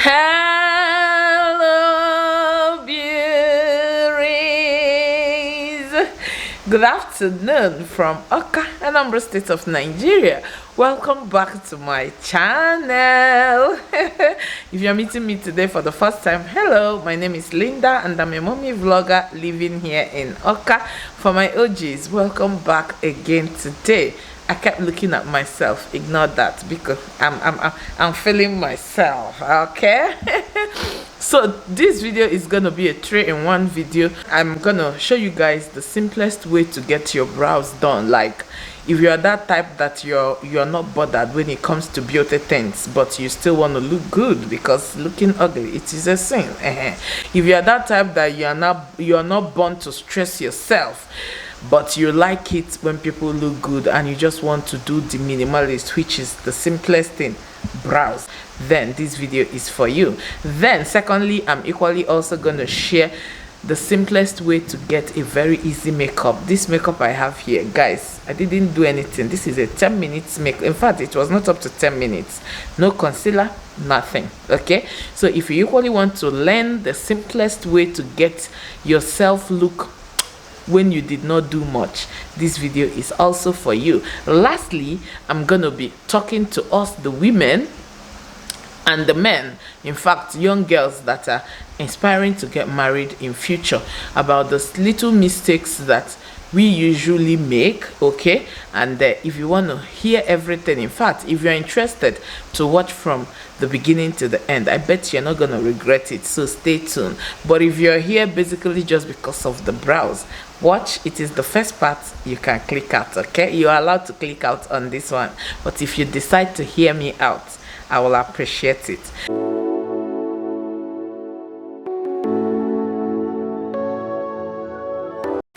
Hello, beauties. Good afternoon from Oka, Anambra State of Nigeria. Welcome back to my channel. If you're meeting me today for the first time, hello, my name is Linda and I'm a mommy vlogger living here in Oka. For my OGs, welcome back again today. I kept looking at myself. Ignore that because I'm feeling myself. Okay. So this video is gonna be a 3-in-1 video. I'm gonna show you guys the simplest way to get your brows done. Like if you're that type that you're not bothered when it comes to beauty things, but you still want to look good because looking ugly, it is a sin. If you're that type that you're not born to stress yourself, but you like it when people look good and you just want to do the minimalist, which is the simplest thing, brows, then this video is for you. Then secondly, I'm equally also going to share the simplest way to get a very easy makeup. This makeup I have here, guys, I didn't do anything. This is a 10 minutes makeup. In fact, it was not up to 10 minutes. No concealer, nothing. Okay, so if you equally want to learn the simplest way to get yourself look when you did not do much, this video is also for you. Lastly, I'm gonna be talking to us, the women and the men, in fact young girls that are inspiring to get married in future, about those little mistakes that we usually make. Okay, and if you want to hear everything, in fact if you're interested to watch from the beginning to the end, I bet you're not gonna regret it, so stay tuned. But if you're here basically just because of the brows, watch. It is the first part. You can click out. Okay, you're allowed to click out on this one, but if you decide to hear me out, I will appreciate it.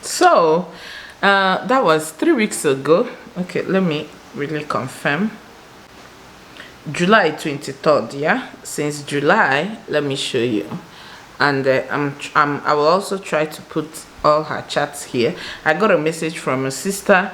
So that was 3 weeks ago. Okay, let me really confirm. July 23rd. Yeah, since July, let me show you. And I will also try to put all her chats here. I got a message from a sister.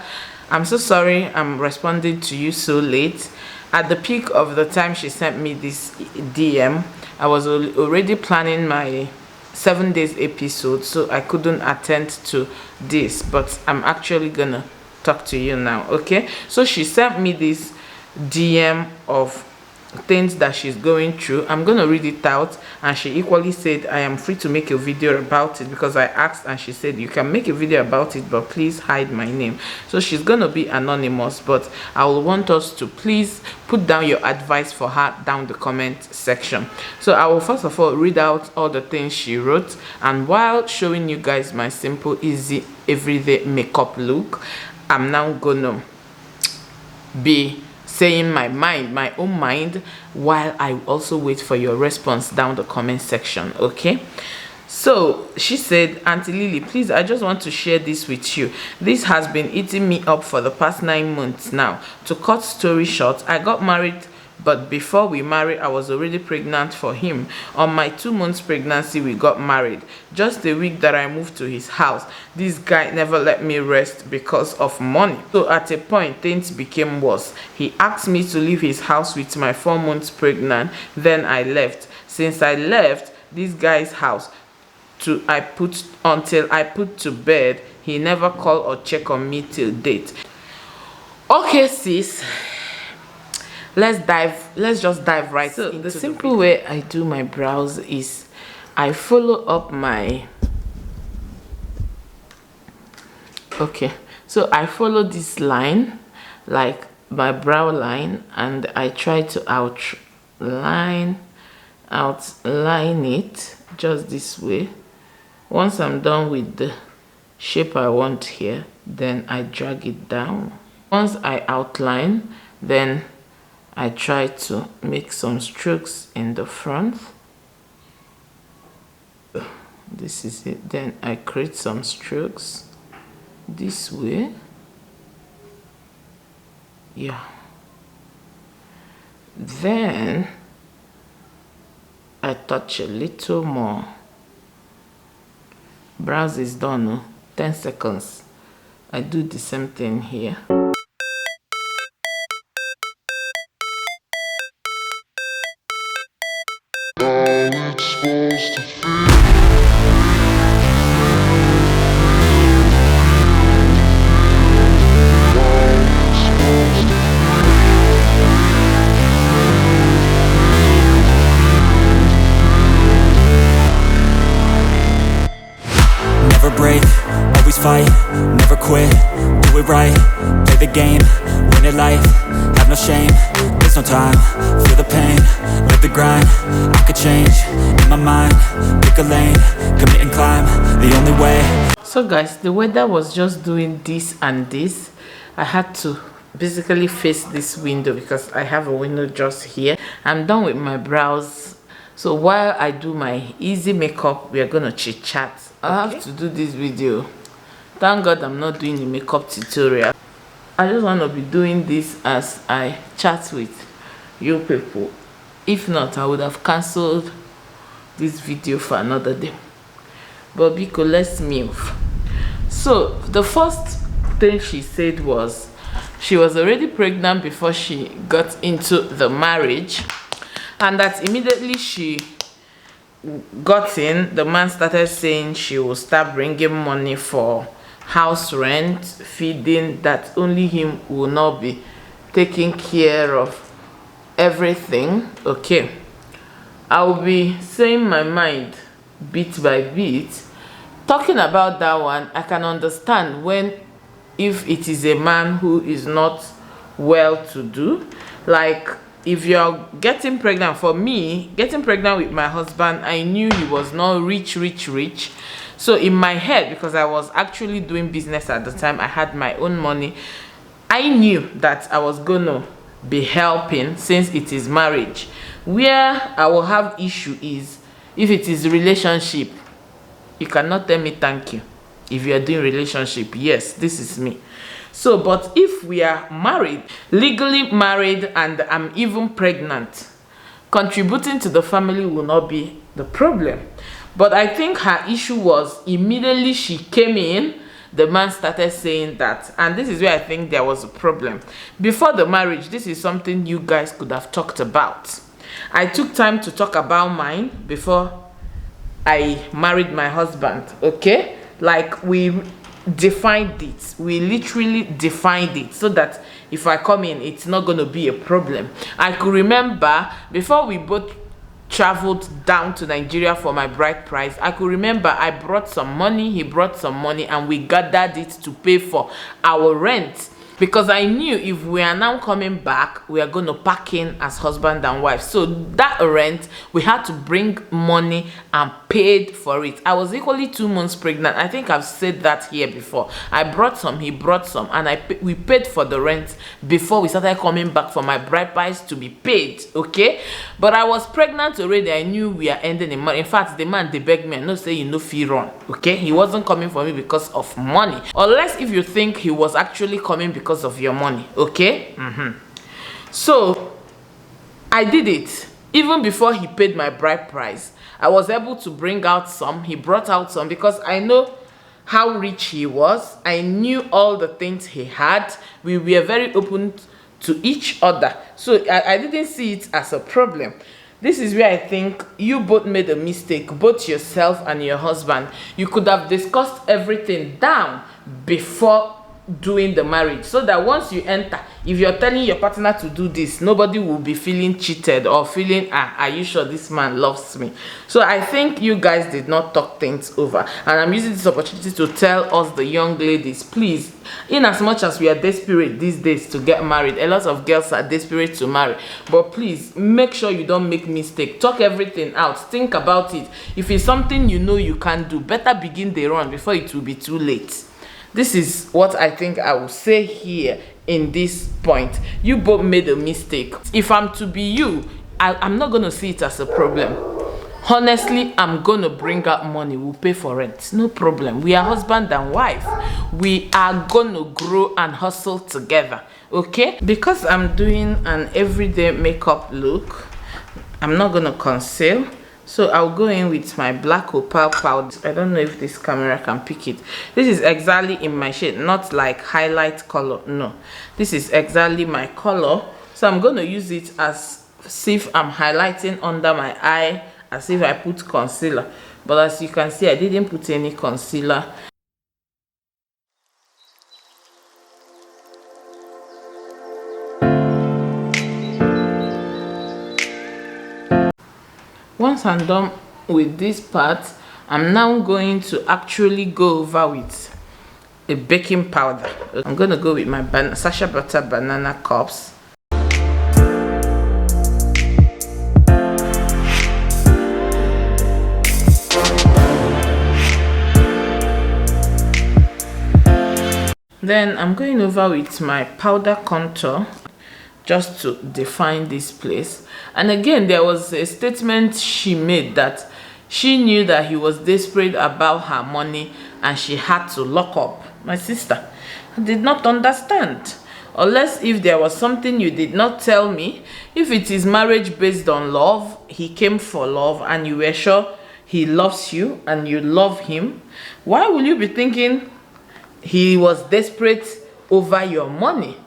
I'm so sorry I'm responding to you so late. At the peak of the time she sent me this DM, I was already planning my 7 days episode, so I couldn't attend to this, but I'm actually gonna talk to you now. Okay, so she sent me this DM of things that she's going through. I'm gonna read it out, and she equally said I am free to make a video about it because I asked and she said you can make a video about it, but please hide my name. So she's gonna be anonymous, but I will want us to please put down your advice for her down the comment section. So I will first of all read out all the things she wrote, and while showing you guys my simple, easy, everyday makeup look, I'm now gonna be saying my own mind, while I also wait for your response down the comment section. Okay, so she said, Auntie Lily, please, I just want to share this with you. This has been eating me up for the past 9 months now. To cut story short, I got married, but before we married, I was already pregnant for him. On my 2 months pregnancy, we got married. Just a week that I moved to his house, this guy never let me rest because of money. So at a point, things became worse. He asked me to leave his house with my 4 months pregnant. Then I left. Since I left this guy's house until I put to bed, he never called or check on me till date. Okay, sis, let's just dive right into the simple way I do my brows is I follow up my so I follow this line, like my brow line, and I try to outline it just this way. Once I'm done with the shape I want here, then I drag it down. Once I outline, then I try to make some strokes in the front. This is it. Then I create some strokes this way. Yeah. Then I touch a little more. Brows is done. 10 seconds. I do the same thing here. it's supposed to feel. Never break, always fight, never quit, do it right, play the game, win it life, have no shame, there's no time, feel the pain, live the grind, I could change, in my mind, pick a lane, commit and climb, the only way. So guys, the weather was just doing this and this. I had to basically face this window because I have a window just here. I'm done with my brows, so while I do my easy makeup, we are gonna chit chat. I have to do this video. Thank God I'm not doing the makeup tutorial. I just want to be doing this as I chat with you people. If not, I would have cancelled this video for another day. But Biko, let's move. So the first thing she said was she was already pregnant before she got into the marriage, and that immediately she got in, the man started saying she will start bringing money for house rent, feeding, that only him will not be taking care of everything. Okay, I'll be saying my mind bit by bit. Talking about that one, I can understand when, if it is a man who is not well to do, like if you're getting pregnant. For me, getting pregnant with my husband, I knew he was not rich. So in my head, because I was actually doing business at the time, I had my own money, I knew that I was gonna be helping. Since it is marriage, where I will have issue is if it is relationship. You cannot tell me thank you if you are doing relationship. Yes, this is me. So but if we are married, legally married, and I'm even pregnant, contributing to the family will not be the problem. But I think her issue was immediately she came in, the man started saying that, and this is where I think there was a problem. Before the marriage, this is something you guys could have talked about. I took time to talk about mine before I married my husband. Okay, like we defined it, we literally defined it, so that if I come in, it's not going to be a problem. I could remember before we both traveled down to Nigeria for my bride price, I could remember I brought some money, he brought some money, and we gathered it to pay for our rent. Because I knew if we are now coming back, we are going to pack in as husband and wife. So that rent, we had to bring money and paid for it. I was equally 2 months pregnant. I think I've said that here before. I brought some, he brought some, and we paid for the rent before we started coming back for my bride price to be paid. Okay, but I was pregnant already. I knew we are ending the money. In fact, the man, they begged me, and no say you no fee run. Okay, he wasn't coming for me because of money, unless if you think he was actually coming because of your money. Okay. So I did it. Even before he paid my bride price, I was able to bring out some. He brought out some because I know how rich he was. I knew all the things he had. We were very open to each other, so I didn't see it as a problem. This is where I think you both made a mistake, both yourself and your husband. You could have discussed everything down before doing the marriage, so that once you enter, if you're telling your partner to do this, nobody will be feeling cheated or feeling, are you sure this man loves me? So I think you guys did not talk things over, and I'm using this opportunity to tell us, the young ladies, please, in as much as we are desperate these days to get married, a lot of girls are desperate to marry, but please make sure you don't make mistake. Talk everything out, think about it. If it's something you know you can do, better begin the run before it will be too late. This is what I think I will say here in this point. You both made a mistake. If I'm to be you, I'm not going to see it as a problem. Honestly, I'm going to bring out money. We'll pay for rent. No problem. We are husband and wife. We are going to grow and hustle together. Okay? Because I'm doing an everyday makeup look, I'm not going to conceal. So I'll go in with my black opal powder. I don't know if this camera can pick it. This is exactly in my shade, not like highlight color. No, this is exactly my color. So I'm going to use it as if I'm highlighting under my eye as if I put concealer, but as you can see, I didn't put any concealer. Once I'm done with this part, I'm now going to actually go over with a baking powder. I'm going to go with my Sasha Butter banana cups. Then I'm going over with my powder contour just to define this place. And again, there was a statement she made that she knew that he was desperate about her money and she had to lock up. My sister, I did not understand. Unless if there was something you did not tell me, if it is marriage based on love, he came for love and you were sure he loves you and you love him, why will you be thinking he was desperate over your money?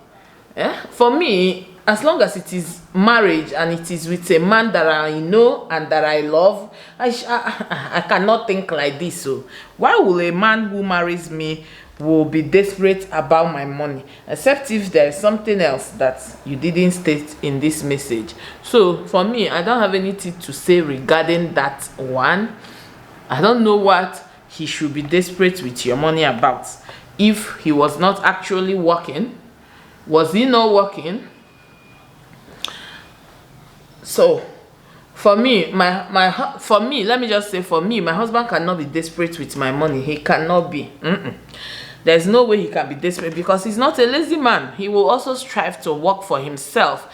For me, as long as it is marriage and it is with a man that I know and that I love, I cannot think like this. So why will a man who marries me will be desperate about my money, except if there is something else that you didn't state in this message? So for me, I don't have anything to say regarding that one. I don't know what he should be desperate with your money about. If he was not actually working, was he not working? So for me, let me just say, for me, my husband cannot be desperate with my money. He cannot be. There's no way he can be desperate, because he's not a lazy man. He will also strive to work for himself.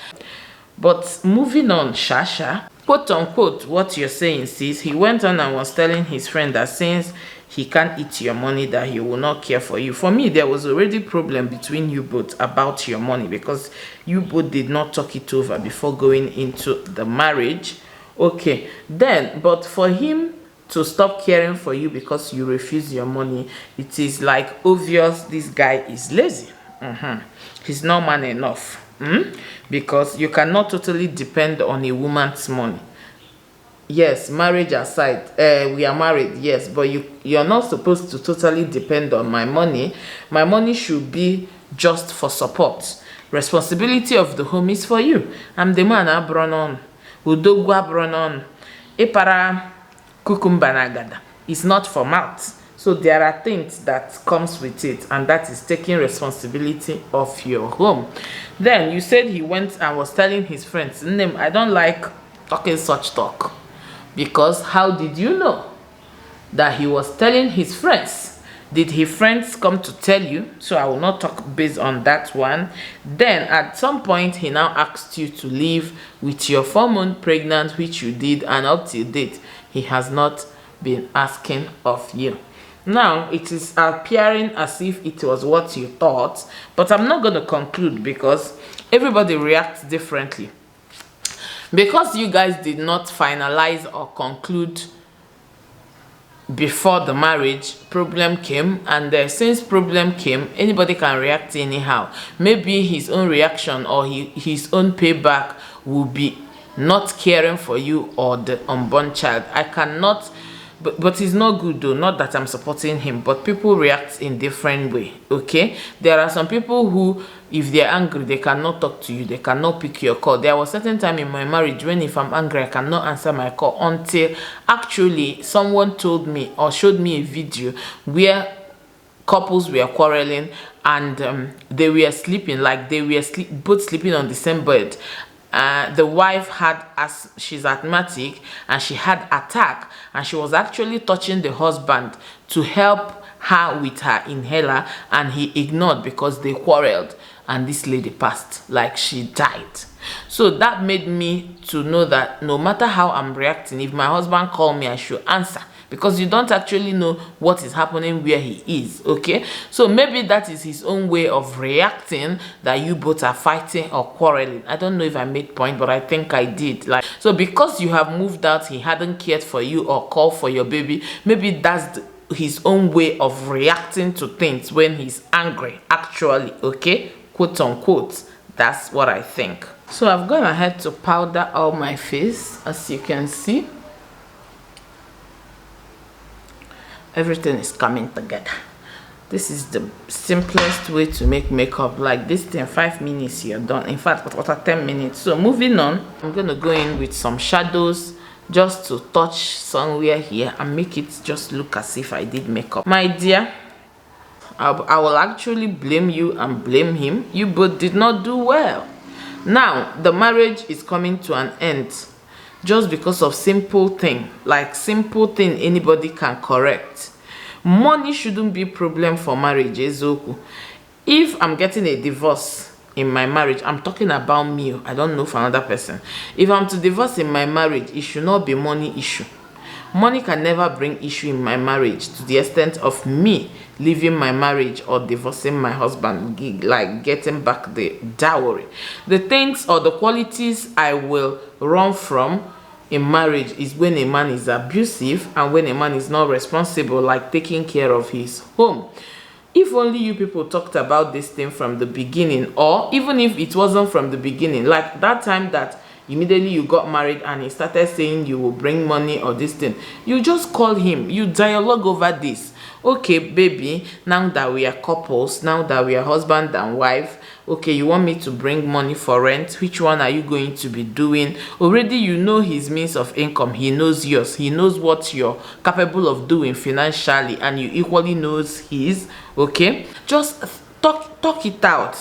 But moving on, Shasha, quote unquote, what you're saying, sis, he went on and was telling his friend that since he can't eat your money, that he will not care for you. For me, there was already problem between you both about your money, because you both did not talk it over before going into the marriage. Okay, then, but for him to stop caring for you because you refuse your money, it is like obvious this guy is lazy. He's not man enough. Because you cannot totally depend on a woman's money. Yes, marriage aside, we are married, yes, but you're not supposed to totally depend on my money. My money should be just for support. Responsibility of the home is for you. I'm the man abronon. Udogwa abronon. Epara kukumbanagada. It's not for mouth. So there are things that comes with it, and that is taking responsibility of your home. Then you said he went and was telling his friends. I don't like talking such talk, because how did you know that he was telling his friends? Did his friends come to tell you? So I will not talk based on that one. Then at some point he now asked you to leave with your 4-month pregnant, which you did, and up to date he has not been asking of you. Now it is appearing as if it was what you thought, but I'm not going to conclude, because everybody reacts differently. Because you guys did not finalize or conclude before the marriage, problem came, and since problem came, anybody can react anyhow. Maybe his own reaction or his own payback will be not caring for you or the unborn child. I cannot. But it's not good though. Not that I'm supporting him, but people react in different way. Okay, there are some people who, if they're angry, they cannot talk to you, they cannot pick your call. There was a certain time in my marriage when if I'm angry, I cannot answer my call until actually someone told me or showed me a video where couples were quarreling and they were sleeping, like they were both sleeping on the same bed. The wife had, as she's asthmatic, and she had attack, and she was actually touching the husband to help her with her inhaler, and he ignored because they quarreled, and this lady passed, like she died. So that made me to know that no matter how I'm reacting, if my husband called me, I should answer, because you don't actually know what is happening where he is. Okay, so maybe that is his own way of reacting, that you both are fighting or quarreling. I don't know if I made point, but I think I did. Like, so because you have moved out, he hadn't cared for you or called for your baby. Maybe that's his own way of reacting to things when he's angry, actually. Okay, quote unquote. That's what I think. So I've gone ahead to powder all my face, as you can see. everything is coming together. This is the simplest way to make makeup. Like this thing, 5 minutes you're done. In fact, what 10 minutes. So moving on, I'm gonna go in with some shadows just to touch somewhere here and make it just look as if I did makeup. My dear, I will actually blame you and blame him. You both did not do well. Now the marriage is coming to an end just because of simple thing, like simple thing anybody can correct. Money shouldn't be a problem for marriage, Ezoku. If I'm getting a divorce in my marriage, I'm talking about me, I don't know for another person. If I'm to divorce in my marriage, it should not be money issue. Money can never bring issue in my marriage to the extent of me leaving my marriage or divorcing my husband, like getting back the dowry. The things or the qualities I will run from in marriage is when a man is abusive and when a man is not responsible, like taking care of his home. If only you people talked about this thing from the beginning, or even if it wasn't from the beginning, like that time that immediately you got married and he started saying you will bring money or this thing, you just call him, you dialogue over this. Okay, baby, now that we are couples, now that we are husband and wife, okay, you want me to bring money for rent? Which one are you going to be doing? Already you know his means of income, he knows yours, he knows what you're capable of doing financially, and you equally knows his. Okay, just talk it out.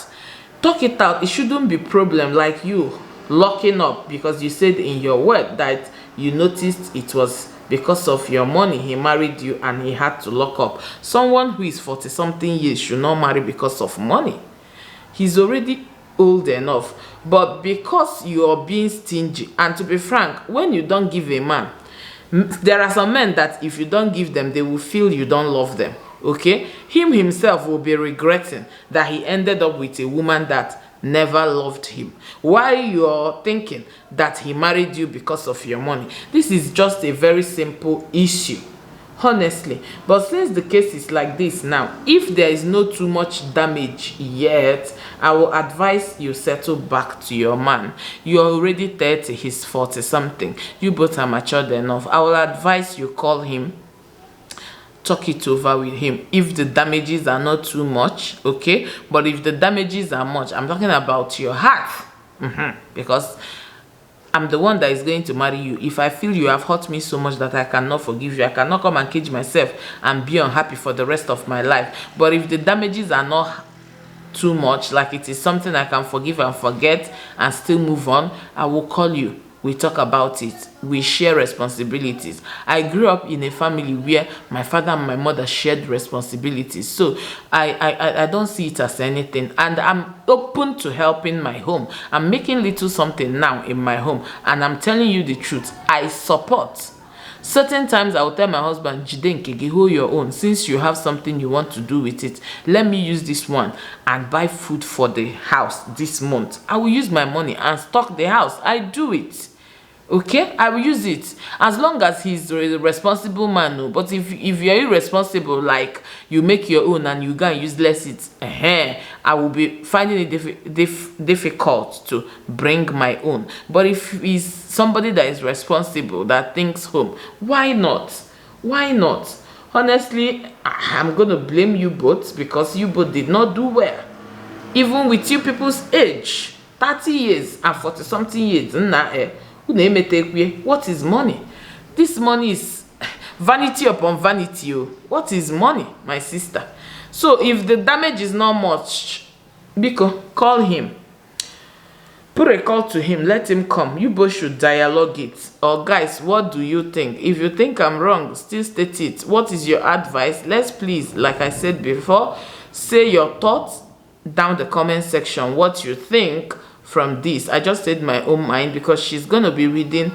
Talk it out. It shouldn't be problem like you locking up because you said in your word that you noticed it was because of your money he married you and he had to lock up. Someone who is 40 something years should not marry because of money. He's already old enough, but because you are being stingy, and to be frank, when you don't give a man, there are some men that if you don't give them, they will feel you don't love them. Okay, him himself will be regretting that he ended up with a woman that never loved him. Why you're thinking that he married you because of your money? This is just a very simple issue, honestly. But since the case is like this now, if there is no too much damage yet, I will advise you settle back to your man. You're already 30, he's 40 something. You both are matured enough. I will advise you call him, talk it over with him. If the damages are not too much, okay, but if the damages are much, I'm talking about your heart, because I'm the one that is going to marry you. If I feel you have hurt me so much that I cannot forgive you, I cannot come and cage myself and be unhappy for the rest of my life. But if the damages are not too much, like it is something I can forgive and forget and still move on, I will call you. We talk about it. We share responsibilities. I grew up in a family where my father and my mother shared responsibilities. So I don't see it as anything. And I'm open to helping my home. I'm making little something now in my home. And I'm telling you the truth. I support. Certain times I will tell my husband, Jidenke, hold your own. Since you have something you want to do with it, let me use this one and buy food for the house this month. I will use my money and stock the house. I do it. Okay, I will use it as long as he's a responsible man. No, but if you're irresponsible, like you make your own and you go and useless it, I will be finding it difficult to bring my own. But if he's somebody that is responsible, that thinks home, why not? Why not? Honestly, I'm gonna blame you both because you both did not do well. Even with you people's age, 30 years and 40 something years, what is money? This money is vanity upon vanity. What is money, my sister? So if the damage is not much, Biko, call him. Put a call to him, let him come. You both should dialogue it. Or guys, what do you think? If you think I'm wrong, still state it. What is your advice? Let's please, like I said before, say your thoughts down the comment section. What you think from this. I just said my own mind because she's gonna be reading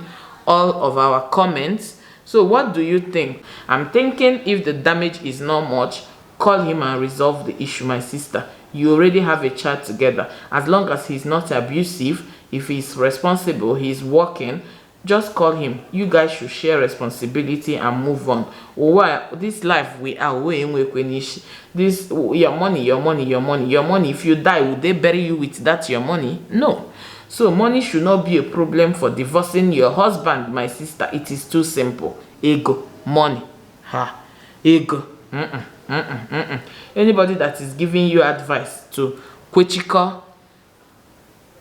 all of our comments. So what do you think? I'm thinking if the damage is not much, call him and resolve the issue, my sister. You already have a chat together. As long as he's not abusive, if he's responsible, he's working, just call him. You guys should share responsibility and move on. Why this life we are this your money. If you die, will they bury you with that your money? No. So money should not be a problem for divorcing your husband, my sister. It is too simple. Ego, money. ego. Anybody that is giving you advice to kwechiko,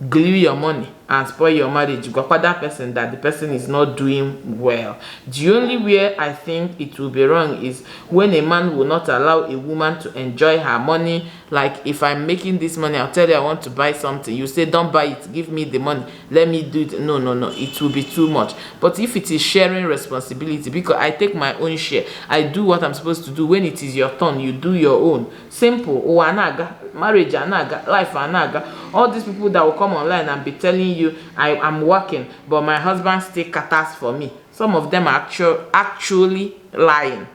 glue your money and spoil your marriage, you got that person that the person is not doing well. The only way I think it will be wrong is when a man will not allow a woman to enjoy her money. Like, if I'm making this money, I'll tell you I want to buy something, you say don't buy it, give me the money, let me do it. No, it will be too much. But if it is sharing responsibility, because I take my own share, I do what I'm supposed to do. When it is your turn, you do your own. Simple. Oh, anaga, marriage anaga, life anaga. All these people that will come online and be telling you I am working but my husband still caters for me, some of them are actually lying.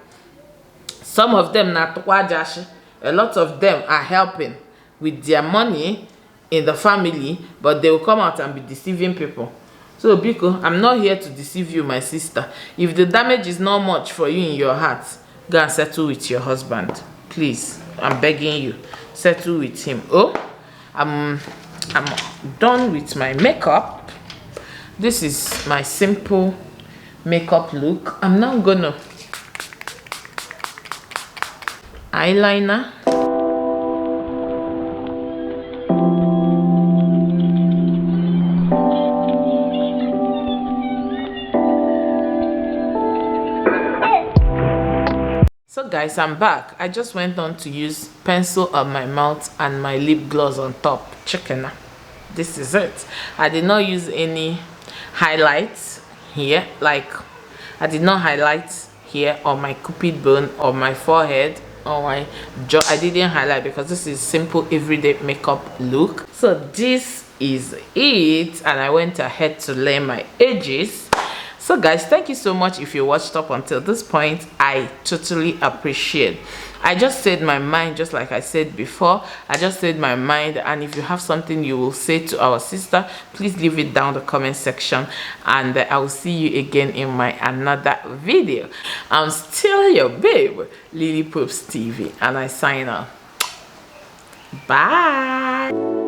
Some of them na tukwajashi. A lot of them are helping with their money in the family, but they will come out and be deceiving people. So Biko, I'm not here to deceive you, my sister. If the damage is not much for you in your heart, go and settle with your husband. Please, I'm begging you, settle with him. Oh, I'm done with my makeup. This is my simple makeup look. I'm now gonna eyeliner. So guys, I'm back. I just went on to use pencil on my mouth and my lip gloss on top. Chicken. This is it. I did not use any highlights here. Like, I did not highlight here on my cupid bone or my forehead or my jaw. I didn't highlight because this is simple everyday makeup look. So this is it, and I went ahead to lay my edges. So guys, thank you so much if you watched up until this point. I totally appreciate. I just said my mind, just like I said before. I just said my mind, and if you have something you will say to our sister, please leave it down the comment section, and I will see you again in my another video. I'm still your babe, Lily Pops TV, and I sign off. Bye.